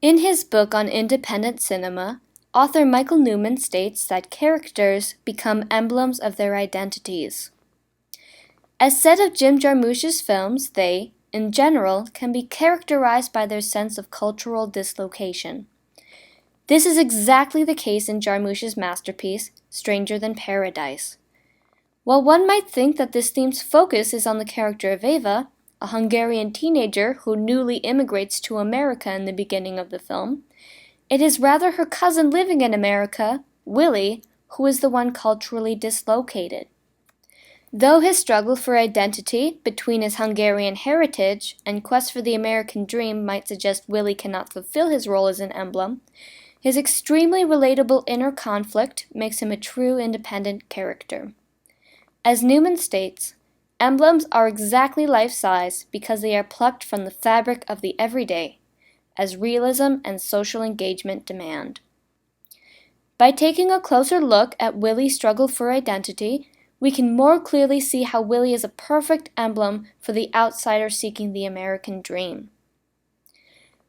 In his book on independent cinema, author Michael Newman states that characters become emblems of their identities. As said of Jim Jarmusch's films, they, in general, can be characterized by their sense of cultural dislocation. This is exactly the case in Jarmusch's masterpiece, Stranger Than Paradise. While one might think that this theme's focus is on the character of Eva, a Hungarian teenager who newly immigrates to America in the beginning of the film, it is rather her cousin living in America, Willie, who is the one culturally dislocated. Though his struggle for identity between his Hungarian heritage and quest for the American dream might suggest Willie cannot fulfill his role as an emblem, his extremely relatable inner conflict makes him a true independent character. As Newman states, emblems are exactly life-size because they are plucked from the fabric of the everyday, as realism and social engagement demand. By taking a closer look at Willie's struggle for identity, we can more clearly see how Willie is a perfect emblem for the outsider seeking the American dream.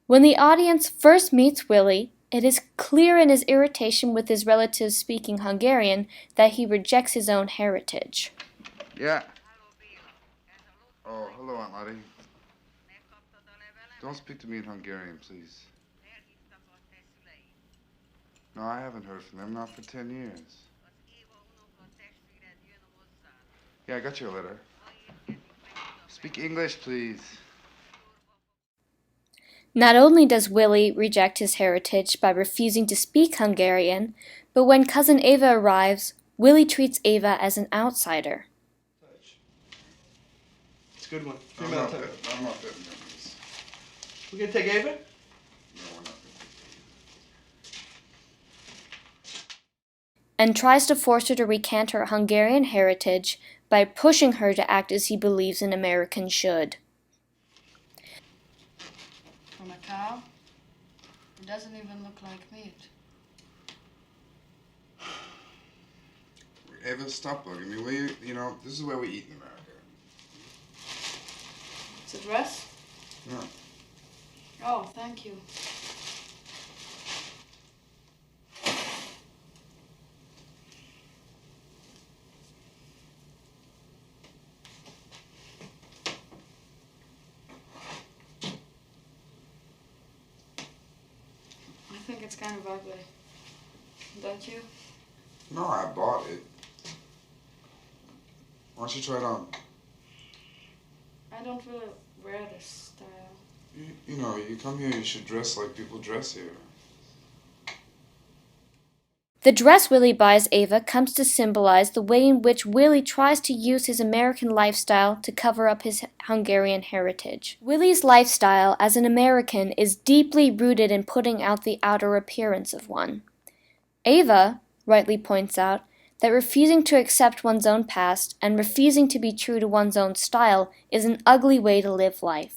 When the audience first meets Willie, it is clear in his irritation with his relatives speaking Hungarian that he rejects his own heritage. Yeah. Oh, hello, Aunt Lottie. Don't speak to me in Hungarian, please. No, I haven't heard from them, not for 10 years. Yeah, I got your letter. Speak English, please. Not only does Willie reject his heritage by refusing to speak Hungarian, but when cousin Eva arrives, Willie treats Eva as an outsider. It's a good one. I'm not betting on this. We gonna take Ava? No, we're not gonna take And tries to force her to recant her Hungarian heritage by pushing her to act as he believes an American should. From a cow? It doesn't even look like meat. Ava, stop bugging me. This is where we eat in America. It's a dress? No. Oh, thank you. I think it's kind of ugly. Don't you? No, I bought it. Why don't you try it on? I don't really wear this style. You come here, you should dress like people dress here. The dress Willie buys Ava comes to symbolize the way in which Willie tries to use his American lifestyle to cover up his Hungarian heritage. Willie's lifestyle as an American is deeply rooted in putting out the outer appearance of one. Ava rightly points out that refusing to accept one's own past and refusing to be true to one's own style is an ugly way to live life.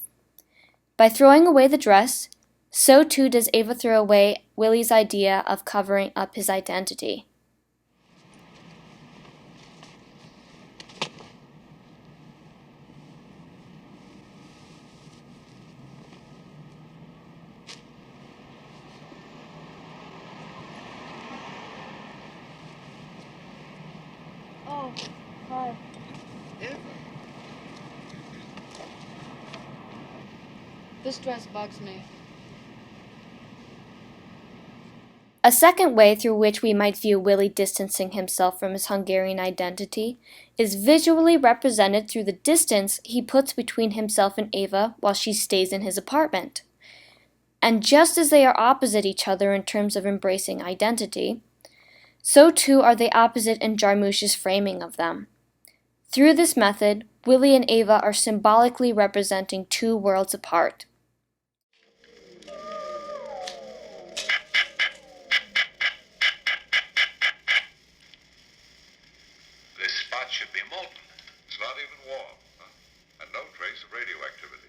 By throwing away the dress, so too does Ava throw away Willie's idea of covering up his identity. Oh, hi. Ava. This dress bugs me. A second way through which we might view Willie distancing himself from his Hungarian identity is visually represented through the distance he puts between himself and Ava while she stays in his apartment. And just as they are opposite each other in terms of embracing identity, so too are they opposite in Jarmusch's framing of them. Through this method, Willie and Ava are symbolically representing two worlds apart. This spot should be molten. It's not even warm. And no trace of radioactivity.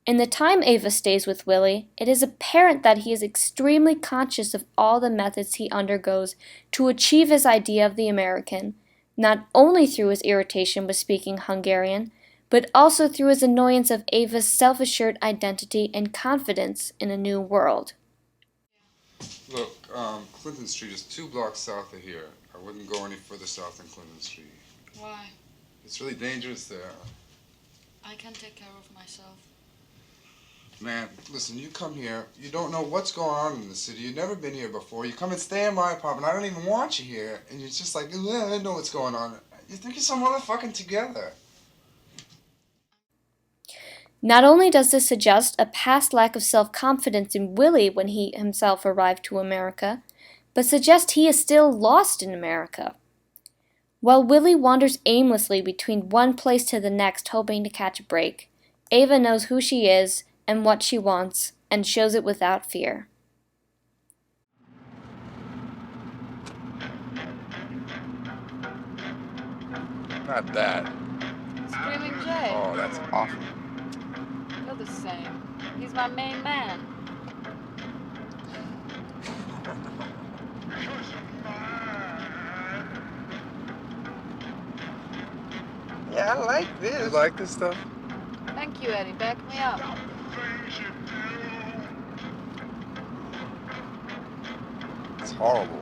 In the time Ava stays with Willie, it is apparent that he is extremely conscious of all the methods he undergoes to achieve his idea of the American, not only through his irritation with speaking Hungarian, but also through his annoyance of Ava's self-assured identity and confidence in a new world. Look, Clinton Street is 2 blocks south of here. I wouldn't go any further south than Clinton Street. Why? It's really dangerous there. I can take care of myself. Man, listen, you come here, you don't know what's going on in the city, you've never been here before, you come and stay in my apartment, I don't even want you here, and you're just like, "Yeah, I know what's going on." You think you're so motherfucking together. Not only does this suggest a past lack of self-confidence in Willie when he himself arrived to America, but suggests he is still lost in America. While Willie wanders aimlessly between one place to the next hoping to catch a break, Ava knows who she is and what she wants, and shows it without fear. Not that. Screaming Jay. Oh, that's awful. You're the same. He's my main man. Yeah, I like this. You like this stuff? Thank you, Eddie. Back me up. It's horrible.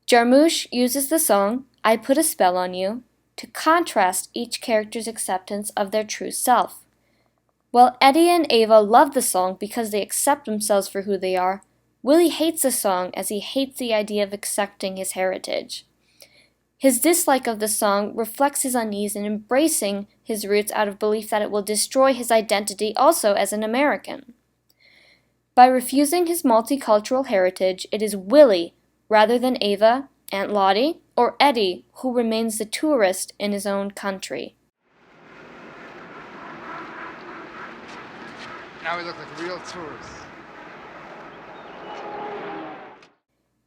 Jarmusch uses the song "I Put a Spell on You" to contrast each character's acceptance of their true self. While Eddie and Ava love the song because they accept themselves for who they are, Willie hates the song as he hates the idea of accepting his heritage. His dislike of the song reflects his unease in embracing his roots out of belief that it will destroy his identity also as an American. By refusing his multicultural heritage, it is Willie, rather than Ava, Aunt Lottie, or Eddie, who remains the tourist in his own country. Now we look like real tourists.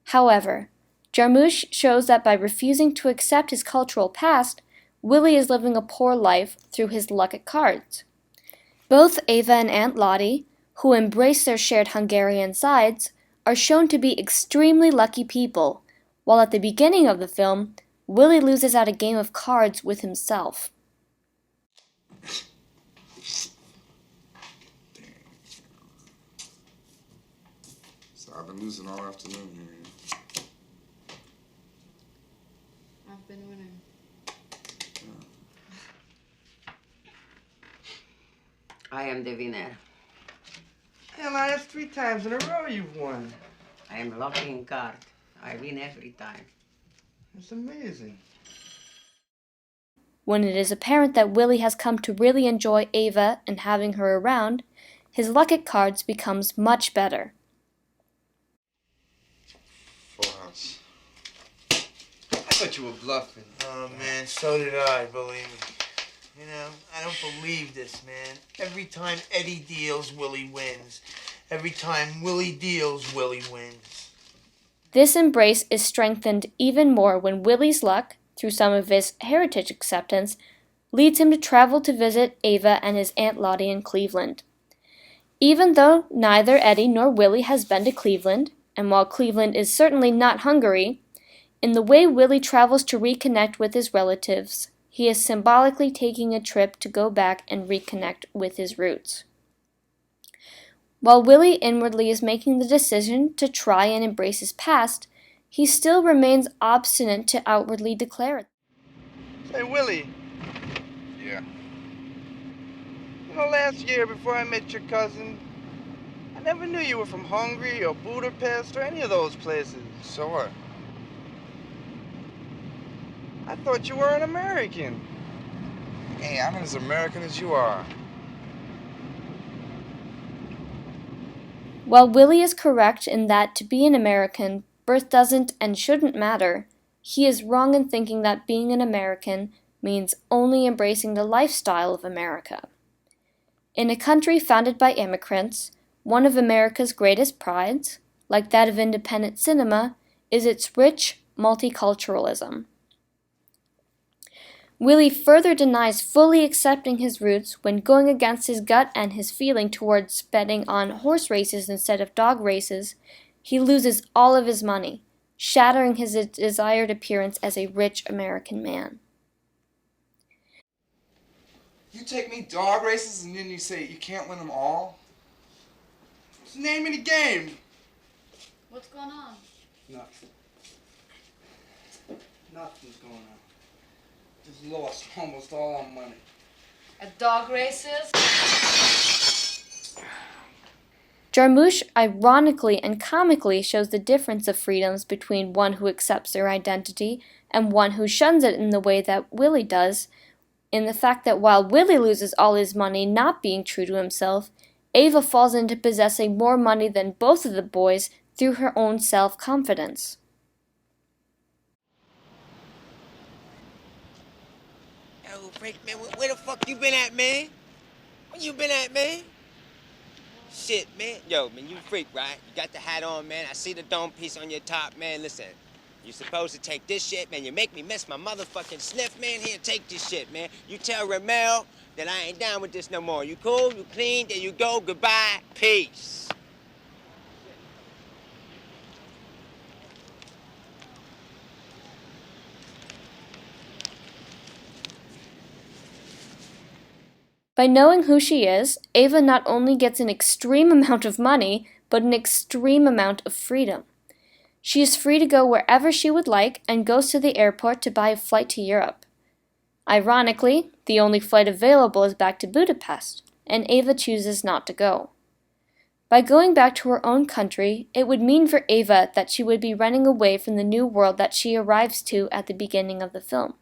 However, Jarmusch shows that by refusing to accept his cultural past, Willie is living a poor life through his luck at cards. Both Ava and Aunt Lottie, who embrace their shared Hungarian sides, are shown to be extremely lucky people, while at the beginning of the film, Willie loses at a game of cards with himself. So I've been losing all afternoon here. I've been winning. I am the winner. Hell, that's 3 times in a row you've won. I am lucky in card. I win every time. That's amazing. When it is apparent that Willie has come to really enjoy Ava and having her around, his luck at cards becomes much better. Full house. I thought you were bluffing. Oh, man, so did I, believe me. You know, I don't believe this, man. Every time Eddie deals, Willie wins. Every time Willie deals, Willie wins. This embrace is strengthened even more when Willie's luck, through some of his heritage acceptance, leads him to travel to visit Ava and his Aunt Lottie in Cleveland. Even though neither Eddie nor Willie has been to Cleveland, and while Cleveland is certainly not Hungary, in the way Willie travels to reconnect with his relatives, he is symbolically taking a trip to go back and reconnect with his roots. While Willie inwardly is making the decision to try and embrace his past, he still remains obstinate to outwardly declare it. Hey, Willie, Yeah. you know, last year before I met your cousin, I never knew you were from Hungary or Budapest or any of those places. So what? I thought you were an American. Hey, I'm as American as you are. While Willie is correct in that to be an American, birth doesn't and shouldn't matter, he is wrong in thinking that being an American means only embracing the lifestyle of America. In a country founded by immigrants, one of America's greatest prides, like that of independent cinema, is its rich multiculturalism. Willie further denies fully accepting his roots when going against his gut and his feeling towards betting on horse races instead of dog races, he loses all of his money, shattering his desired appearance as a rich American man. You take me dog races and then you say you can't win them all? What's the name of the game? What's going on? Nothing. Nothing's going on. Just lost almost all our money. At dog races? Jarmusch ironically and comically shows the difference of freedoms between one who accepts their identity and one who shuns it in the way that Willie does, in the fact that while Willie loses all his money not being true to himself, Ava falls into possessing more money than both of the boys through her own self-confidence. Yo, Frank, man, where the fuck you been at, man? Where you been at, man? Shit, man. Yo, man, you freak, right? You got the hat on, man. I see the dome piece on your top, man. Listen, you supposed to take this shit, man. You make me miss my motherfucking sniff, man. Here, take this shit, man. You tell Ramel that I ain't down with this no more. You cool? You clean? There you go. Goodbye. Peace. By knowing who she is, Ava not only gets an extreme amount of money, but an extreme amount of freedom. She is free to go wherever she would like and goes to the airport to buy a flight to Europe. Ironically, the only flight available is back to Budapest, and Ava chooses not to go. By going back to her own country, it would mean for Ava that she would be running away from the new world that she arrives to at the beginning of the film.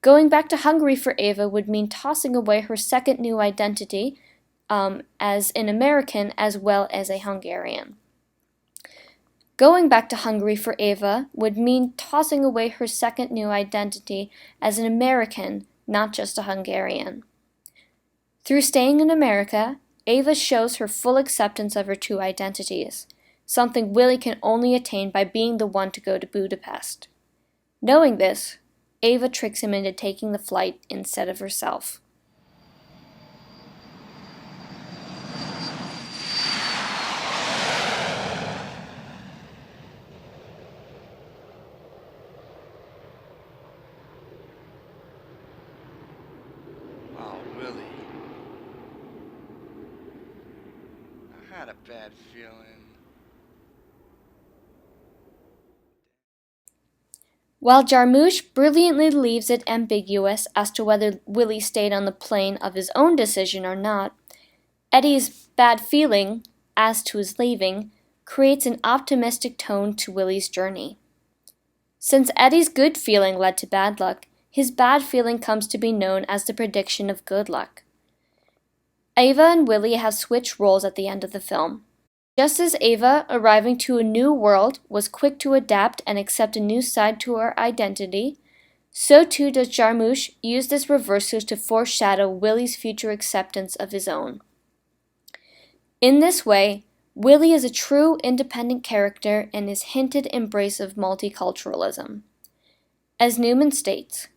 Going back to Hungary for Ava would mean tossing away her second new identity as an American as well as a Hungarian. Going back to Hungary for Ava would mean tossing away her second new identity as an American, not just a Hungarian. Through staying in America, Ava shows her full acceptance of her two identities, something Willie can only attain by being the one to go to Budapest. Knowing this, Ava tricks him into taking the flight instead of herself. Oh, Willie. I had a bad feeling. While Jarmusch brilliantly leaves it ambiguous as to whether Willie stayed on the plane of his own decision or not, Eddie's bad feeling, as to his leaving, creates an optimistic tone to Willie's journey. Since Eddie's good feeling led to bad luck, his bad feeling comes to be known as the prediction of good luck. Ava and Willie have switched roles at the end of the film. Just as Ava, arriving to a new world, was quick to adapt and accept a new side to her identity, so too does Jarmusch use this reversal to foreshadow Willie's future acceptance of his own. In this way, Willie is a true independent character in his hinted embrace of multiculturalism. As Newman states,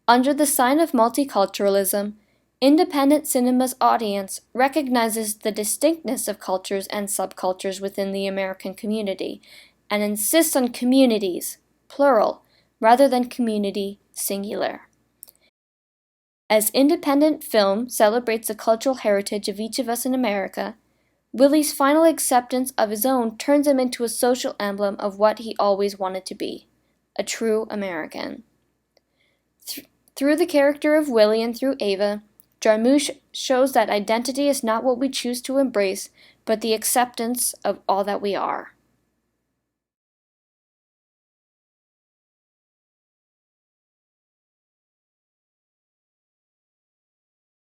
under the sign of multiculturalism, independent cinema's audience recognizes the distinctness of cultures and subcultures within the American community and insists on communities, plural, rather than community, singular. As independent film celebrates the cultural heritage of each of us in America, Willie's final acceptance of his own turns him into a social emblem of what he always wanted to be, a true American. Through the character of Willie and through Ava, Jarmusch shows that identity is not what we choose to embrace, but the acceptance of all that we are.